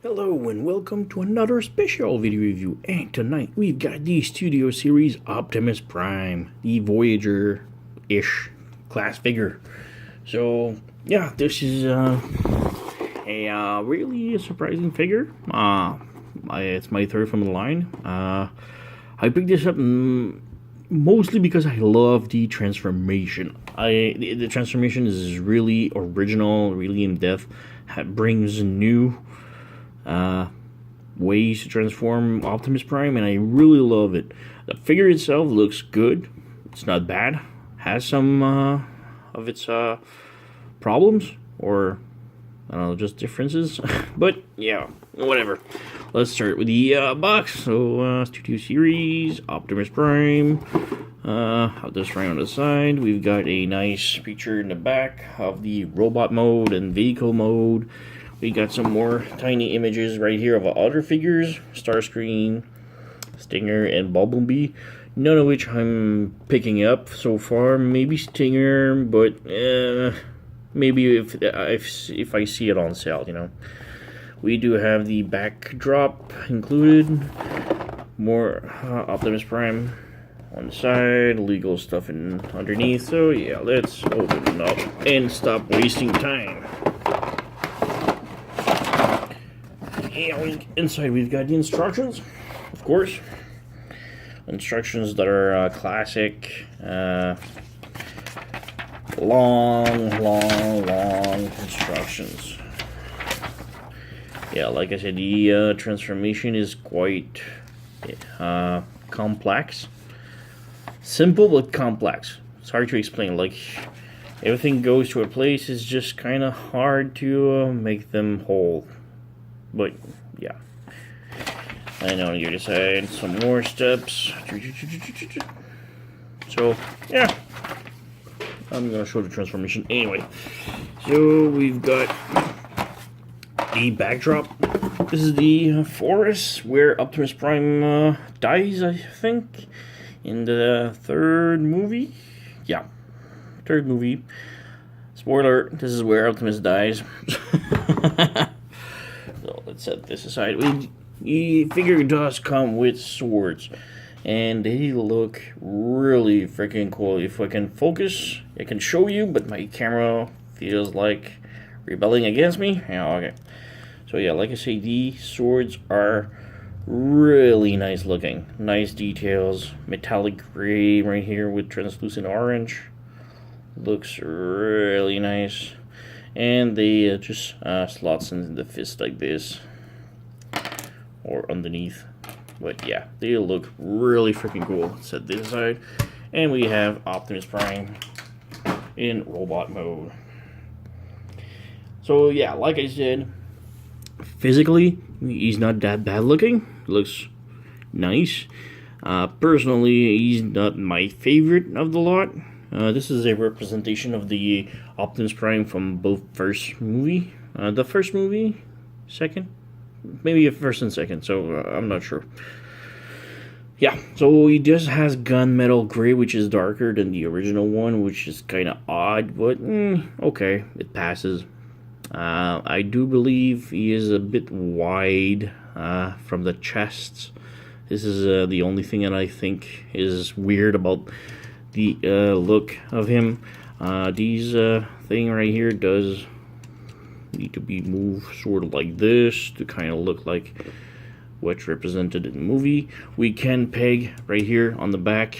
Hello and welcome to another special video review, and tonight we've got the Studio Series Optimus Prime, the Voyager-ish class figure. So yeah, this is a really surprising figure. It's my third from the line. I picked this up mostly because I love the transformation. The transformation is really original, really in depth. It brings new ways to transform Optimus Prime, and I really love it. The figure itself looks good. It's not bad. Has some of its problems, or I don't know, just differences. But yeah, whatever. Let's start with the box. So Studio Series Optimus Prime. This right on the side, we've got a nice picture in the back of the robot mode and vehicle mode. We got some more tiny images right here of other figures, Starscream, Stinger, and Bumblebee. None of which I'm picking up so far. Maybe Stinger, but maybe if I see it on sale, you know. We do have the backdrop included. More Optimus Prime on the side, legal stuff underneath. So yeah, let's open it up and stop wasting time. And inside we've got the instructions, of course. Instructions that are classic, long instructions. Yeah, like I said, the transformation is quite complex. Simple but complex. It's hard to explain. Like, everything goes to a place. It's just kind of hard to make them whole. But yeah, and on the other side, some more steps. So yeah, I'm gonna show the transformation anyway. So we've got the backdrop. This is the forest where Optimus Prime dies, I think, in the third movie. Yeah, third movie. Spoiler: this is where Optimus dies. So let's set this aside. The figure does come with swords, and they look really freaking cool. If I can focus, I can show you, but my camera feels like rebelling against me. Yeah, okay. So yeah, like I say, the swords are really nice looking. Nice details. Metallic gray right here with translucent orange. Looks really nice. And they just slots into the fist like this, or underneath. But yeah, they look really freaking cool. Set this aside, and we have Optimus Prime in robot mode. So yeah, like I said, physically he's not that bad looking. Looks nice. Personally, he's not my favorite of the lot. This is a representation of the Optimus Prime from both first movie. The first movie? Second? Maybe first and second, so I'm not sure. Yeah, so he just has gunmetal gray, which is darker than the original one, which is kind of odd, but okay, it passes. I do believe he is a bit wide from the chest. This is the only thing that I think is weird about the look of him. These thing right here does need to be moved sort of like this to kind of look like what's represented in the movie. We can peg right here on the back.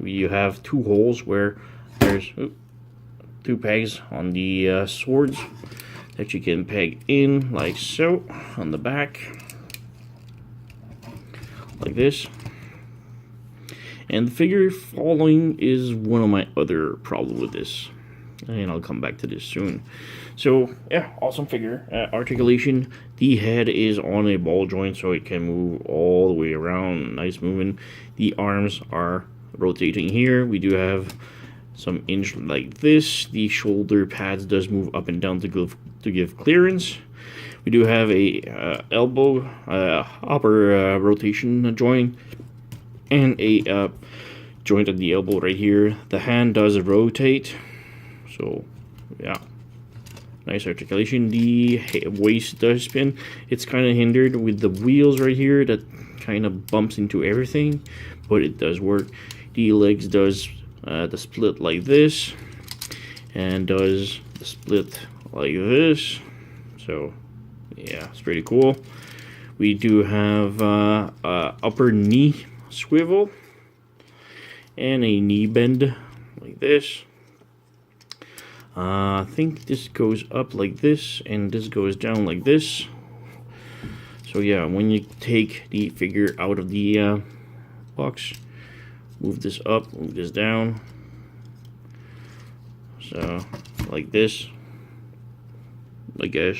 You have two holes where there's two pegs on the swords that you can peg in like so on the back, like this. And the figure falling is one of my other problems with this, and I'll come back to this soon. So yeah, awesome figure. Articulation, the head is on a ball joint, so it can move all the way around. Nice movement. The arms are rotating here. We do have some inch like this. The shoulder pads does move up and down to give clearance. We do have a elbow upper rotation joint, and a joint at the elbow right here. The hand does rotate, so yeah, nice articulation. The waist does spin. It's kind of hindered with the wheels right here that kind of bumps into everything, but it does work. The legs does the split like this, and does the split like this. So yeah, it's pretty cool. We do have upper knee swivel and a knee bend like this. I think this goes up like this and this goes down like this. So yeah, when you take the figure out of the box, move this up, move this down. So like this, I guess.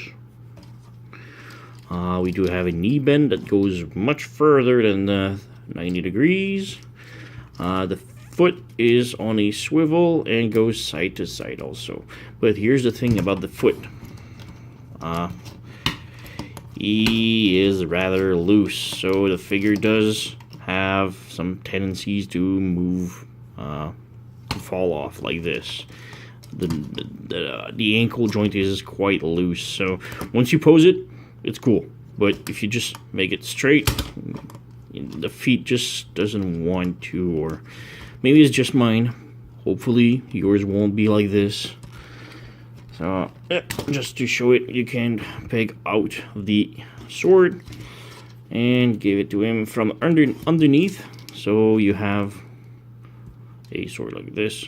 We do have a knee bend that goes much further than 90 degrees. The foot is on a swivel and goes side to side also. But here's the thing about the foot. He is rather loose, so the figure does have some tendencies to move, to fall off like this. The ankle joint is quite loose, so once you pose it, it's cool. But if you just make it straight, the feet just doesn't want to, or maybe it's just mine. Hopefully yours won't be like this. So just to show it, you can peg out the sword and give it to him from underneath. So you have a sword like this,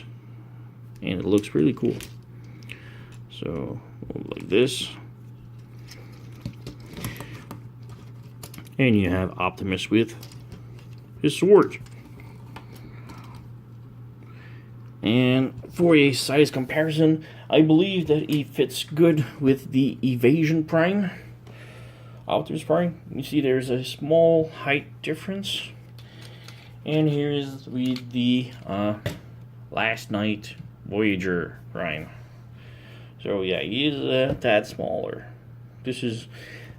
and it looks really cool. So like this. And you have Optimus with his sword. And for a size comparison, I believe that he fits good with the Evasion Prime, Optimus Prime. You see there's a small height difference. And here is with the Last Night Voyager Prime. So yeah, he is a tad smaller. This is,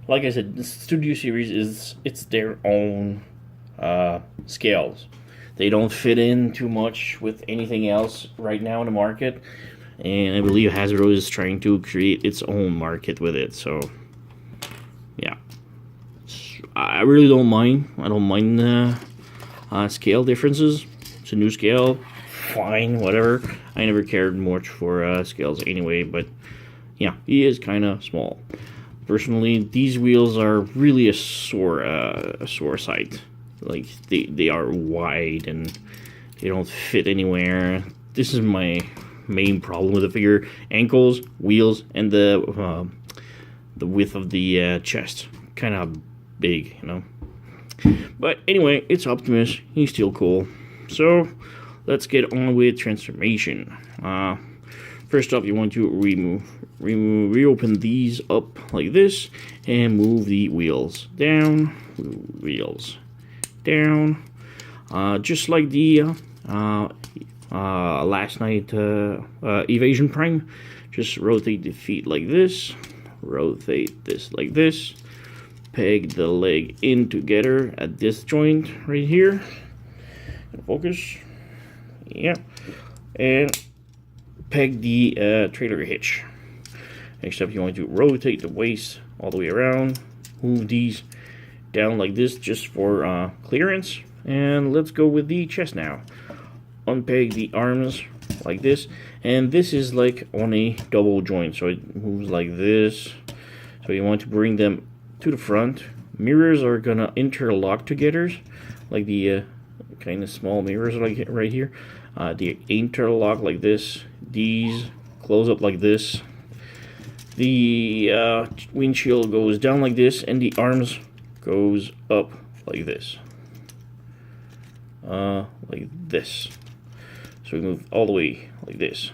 like I said, the Studio Series it's their own scales. They don't fit in too much with anything else right now in the market, and I believe Hasbro is trying to create its own market with it. So yeah, I really don't mind. I don't mind scale differences. It's a new scale, fine, whatever. I never cared much for scales anyway, but yeah, he is kind of small. Personally, these wheels are really a sore sight. Like they are wide and they don't fit anywhere. This is my main problem with the figure: ankles, wheels, and the width of the chest. Kind of big, you know. But anyway, it's Optimus. He's still cool. So let's get on with transformation. First up, you want to reopen these up like this and move the wheels down, wheels down, just like the Last Night Evasion Prime. Just rotate the feet like this, rotate this like this, peg the leg in together at this joint right here, and focus, yeah, and peg the trailer hitch. Next up, you want to rotate the waist all the way around, move these down like this just for clearance. And let's go with the chest now. Unpeg the arms like this, and this is like on a double joint, so it moves like this. So you want to bring them to the front. Mirrors are gonna interlock together, like the kind of small mirrors like right here. The interlock like this. These close up like this. The windshield goes down like this, and the arms goes up like this. Like this. So we move all the way like this.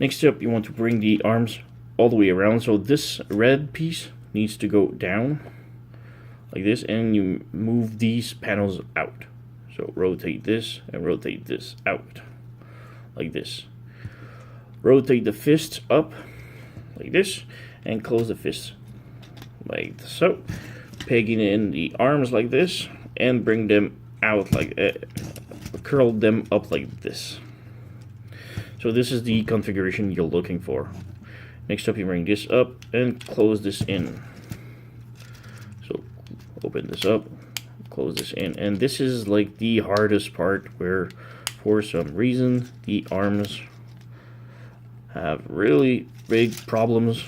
Next up, you want to bring the arms all the way around. So this red piece needs to go down like this, and you move these panels out. So rotate this and rotate this out like this. Rotate the fist up like this and close the fist like so. Pegging in the arms like this and bring them out like curl them up like this. So this is the configuration you're looking for. Next up, you bring this up and close this in. So open this up, close this in, and this is like the hardest part, where for some reason the arms have really big problems.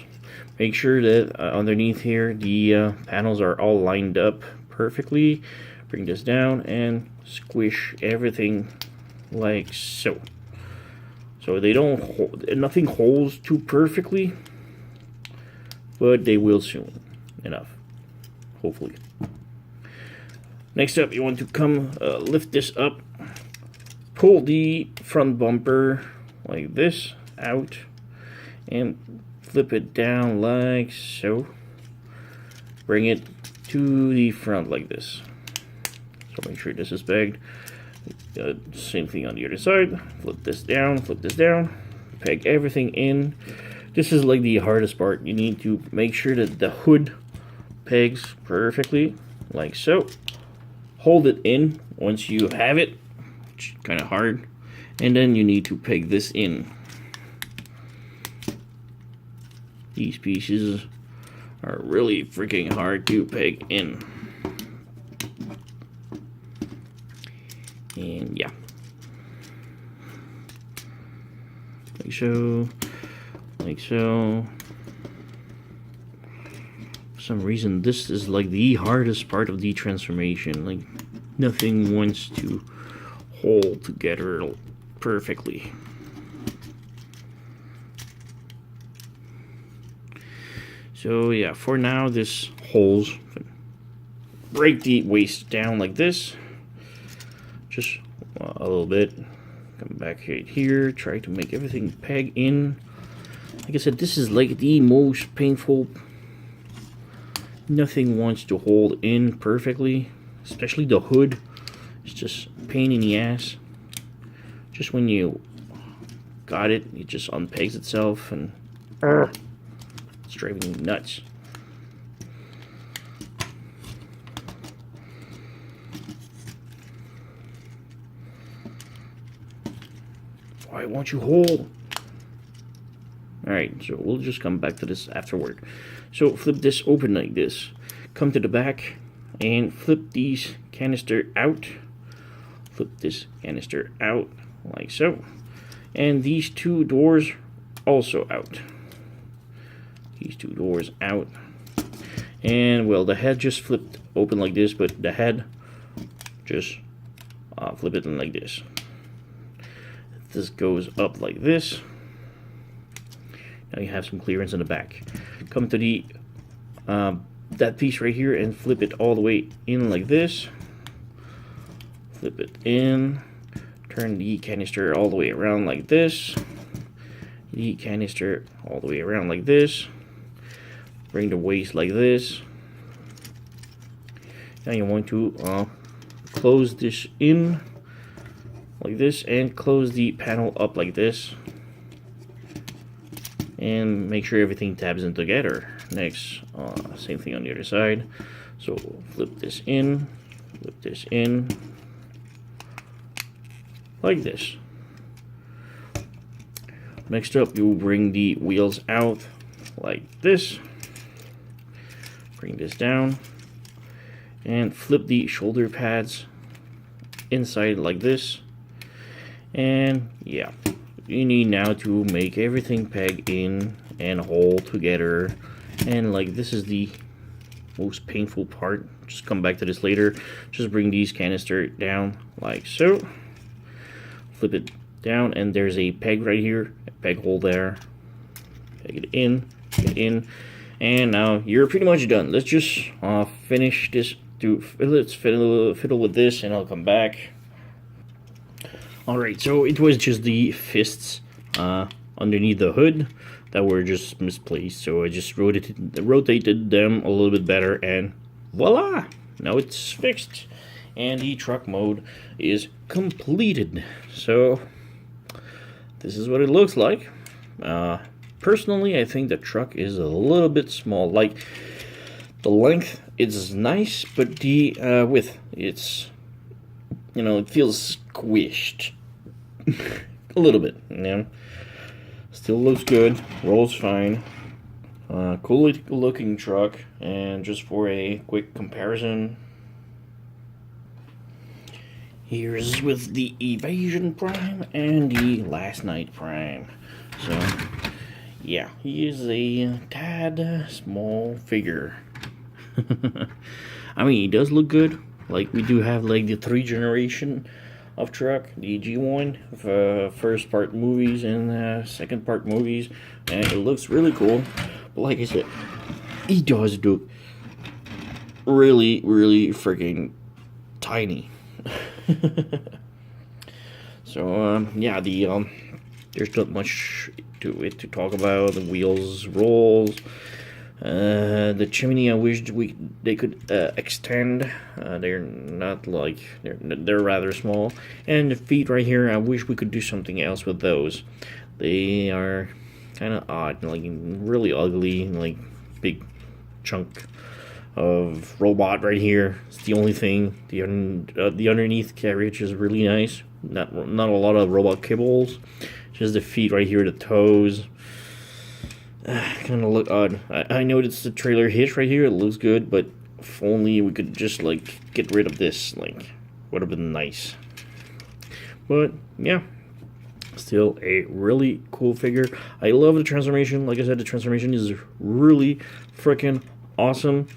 Make sure that underneath here the panels are all lined up perfectly. Bring this down and squish everything like so. So they don't nothing holds too perfectly, but they will soon enough, hopefully. Next up, you want to come lift this up, pull the front bumper like this out, and flip it down like so. Bring it to the front like this. So make sure this is pegged. Same thing on the other side. Flip this down, peg everything in. This is like the hardest part. You need to make sure that the hood pegs perfectly, like so. Hold it in once you have it, which is kind of hard, and then you need to peg this in. These pieces are really freaking hard to peg in. And yeah, like so, like so. For some reason, this is like the hardest part of the transformation. Like, nothing wants to hold together perfectly. So yeah, for now, this holds. Break the waist down like this. Just a little bit. Come back here. Try to make everything peg in. Like I said, this is like the most painful. Nothing wants to hold in perfectly, especially the hood. It's just a pain in the ass. Just when you got it, it just unpegs itself, and it's driving me nuts. Why won't you hold? Alright, so we'll just come back to this afterward. So flip this open like this. Come to the back and flip these canister out. Flip this canister out like so. And these two doors also out. These two doors out. And well, the head just flipped open like this, but the head just flip it in like this. This goes up like this. Now you have some clearance in the back. Come to the that piece right here and flip it all the way in like this. Flip it in. Turn the canister all the way around like this. The canister all the way around like this. Bring the waist like this. Now you want to close this in like this and close the panel up like this, and make sure everything tabs in together. Next, same thing on the other side. So flip this in like this. Next up, you bring the wheels out like this. Bring this down and flip the shoulder pads inside like this. And yeah, you need now to make everything peg in and hold together. And like, this is the most painful part. Just come back to this later. Just bring these canister down like so. Flip it down, and there's a peg right here, a peg hole there. Peg it in, and now you're pretty much done. Let's just finish this. Let's fiddle with this, and I'll come back. Alright, so it was just the fists underneath the hood that were just misplaced, so I just rotated them a little bit better, and voila! Now it's fixed, and the truck mode is completed. So this is what it looks like. Personally, I think the truck is a little bit small. Like, the length is nice, but the width, it's, it feels squished a little bit, Still looks good, rolls fine. Cool looking truck, and just for a quick comparison, here's with the Evasion Prime and the Last Night Prime. So, yeah, he is a tad small figure. I mean, he does look good. Like, we do have like the 3 generation of truck, the G1, first part movies and second part movies, and it looks really cool. But like I said, he does look really, really freaking tiny. So yeah, there's not much to it to talk about. The wheels rolls. The chimney, I wish they could extend. They're not like they're rather small. And the feet right here, I wish we could do something else with those. They are kind of odd, like really ugly, like big chunk of robot right here. It's the only thing. The underneath carriage is really nice. Not a lot of robot kibbles. Just the feet right here, the toes. Kind of look odd. I know it's the trailer hitch right here. It looks good, but if only we could just like get rid of this, like, would have been nice. But yeah, still a really cool figure. I love the transformation. Like I said, the transformation is really freaking awesome.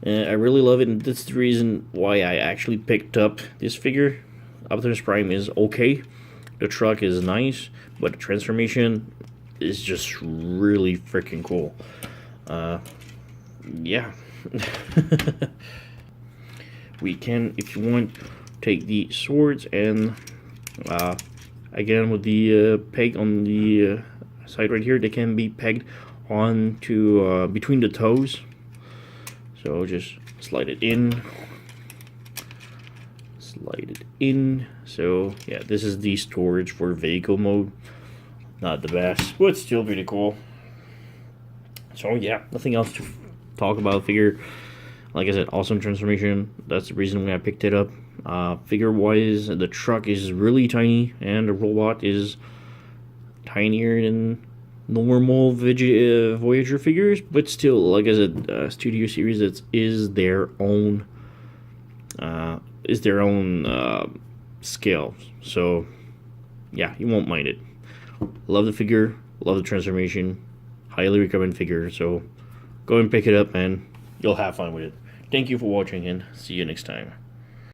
I really love it, and that's the reason why I actually picked up this figure. Optimus Prime is okay. The truck is nice, but the transformation is just really freaking cool. Yeah. We can, if you want, take the swords and again with the peg on the side right here, they can be pegged onto between the toes. So just slide it in. Slide it in. So yeah, this is the storage for vehicle mode. Not the best, but still pretty cool. So yeah, nothing else to talk about. Figure, like I said, awesome transformation. That's the reason why I picked it up. Figure wise, the truck is really tiny, and the robot is tinier than normal Voyager figures. But still, like I said, Studio Series is their own scale. So yeah, you won't mind it. Love the figure, love the transformation, highly recommend figure, so go and pick it up and you'll have fun with it. Thank you for watching and see you next time.